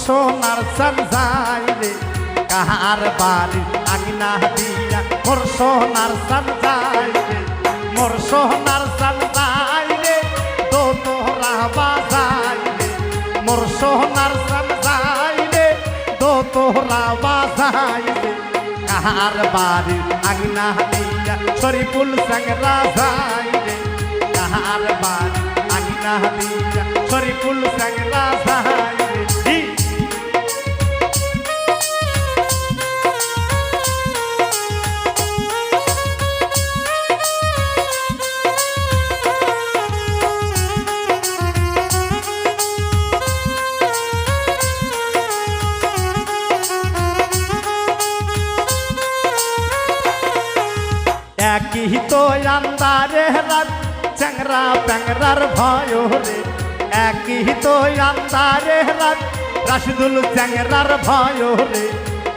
সোনার চান যাই রে কাহার বাড়ি আঙিনা দিয়া মোর সোনার চান যাই রে মোর সোনার চান যাই রে দো তোরা বাজাই রে মোর সোনার চান যাই রে দো তোরা বাজাই রে কাহার বাড়ি আঙিনা দিয়া শরীফুল স্যাংরা যাই রে কাহার বাড়ি আঙিনা দিয়া শরীফুল স্যাংরা যাই রে একই তো আন্দারে রাত চ্যাংরা প্যাংরার ভয় রে একই তো আন্দারে রাত রাশিদুল চ্যাংরার ভয় রে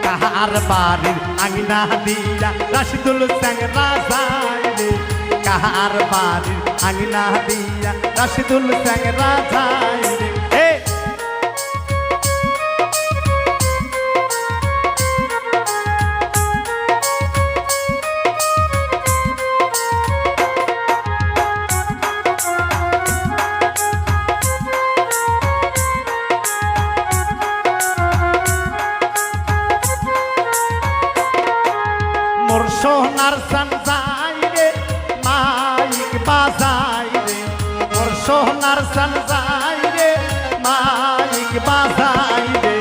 কাহার বাড়ির আঙিনা দিয়া রাশিদুল চ্যাংরা যায় রে কাহার বাড়ির আঙিনা দিয়া রাশিদুল চ্যাংরা যায় রে মোর সোনার চান যাই রে মাইক বাজাই রে মোর সোনার চান যাই রে মাইক বাজাই রে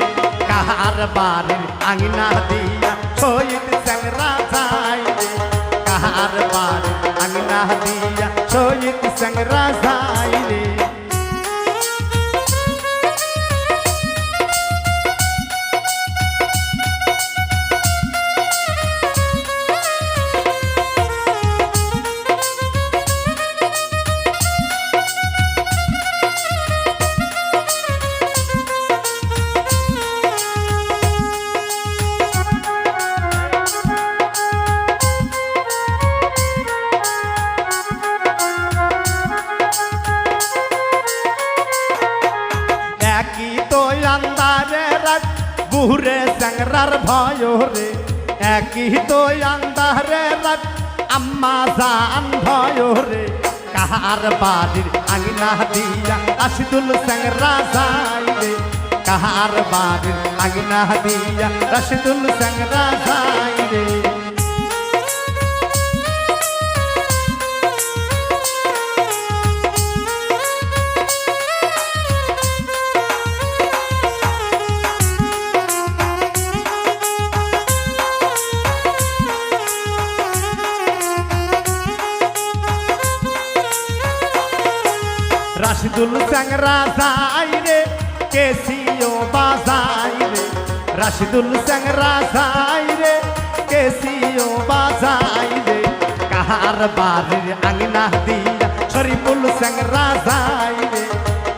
কাহার বাড়ির আঙিনা দিয়া শহীদ চ্যাংরা যাই রে কাহার বাড়ির আঙিনা দিয়া শহীদ চ্যাংরা যাই রে একই তো আন্দারে রাত বুড়ে চ্যাংরার ভয় রে একই তো আন্দারে রাত আম্মা জান ভয় রে কাহার বাড়ির আঙিনা দিয়া রাশিদুল চ্যাংরা যাই রে কাহার বাড়ির আঙিনা দিয়া রাশিদুল চ্যাংরা যাই রে রাশিদুল চ্যাংরা যাই রে কেসিও বাজাই রে রাশিদুল চ্যাংরা যাই রে কেসিও বাজাই রে কাহার বাড়ির আঙিনা দিয়া শরীফুল চ্যাংরা যাই রে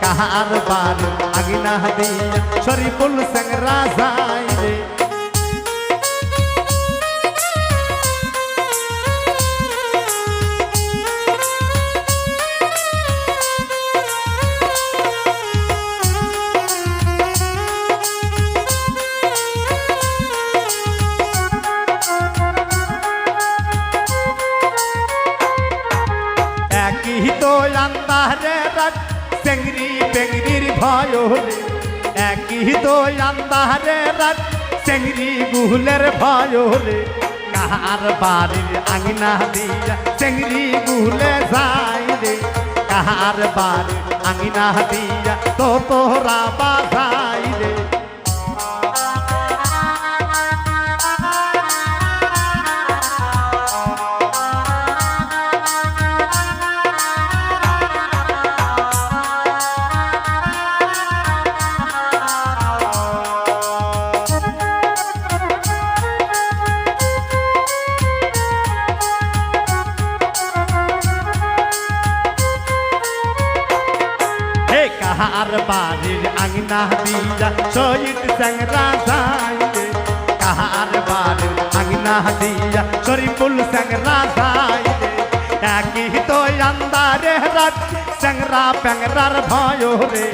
কাহার বাড়ির আঙিনা দিয়া শরীফুল চ্যাংরা যাই রে একই তো আন্দারে রাত চেংরি পেংরির ভয় রে একই তো আন্দারে রাত চেংরি গুহলের ভয় রে কাহার বাড়ির আঙিনা দিয়া চেংরি গুহলে যাই রে কাহার বাড়ির আঙিনা দিয়া তো তোরা বাজাই রে কাহার বাড়ির আঙিনা দিয়া শহীদ চ্যাংরা যাই রে কাহার বাড়ির আঙিনা দিয়া শরীফুল চ্যাংরা যাই রে একই তো আন্দারে রাত চ্যাংরা স্যাংরা প্যাংরার ভয় রে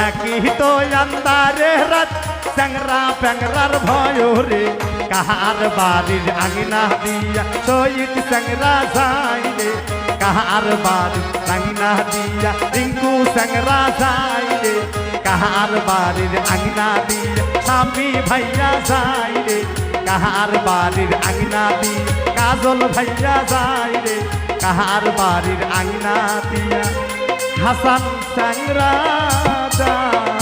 একই তো আন্দারে রাত স্যাংরা প্যাংরার ভয় রে কাহার বাড়ির আঙিনা দিয়া শহীদ স্যাংরা যাই রে কাহার বাড়ির আঙিনা দিয়া রিঙ্কু স্যাংরা যাই রে কাহার বাড়ির আঙিনা দিয়া স্বামী ভাইয়া যাই রে কাহার বাড়ির আঙিনা দিয়া কাজল ভাইয়া যাই রে কাহার বাড়ির আঙিনা দিয়া হাসান স্যাংরা যায়।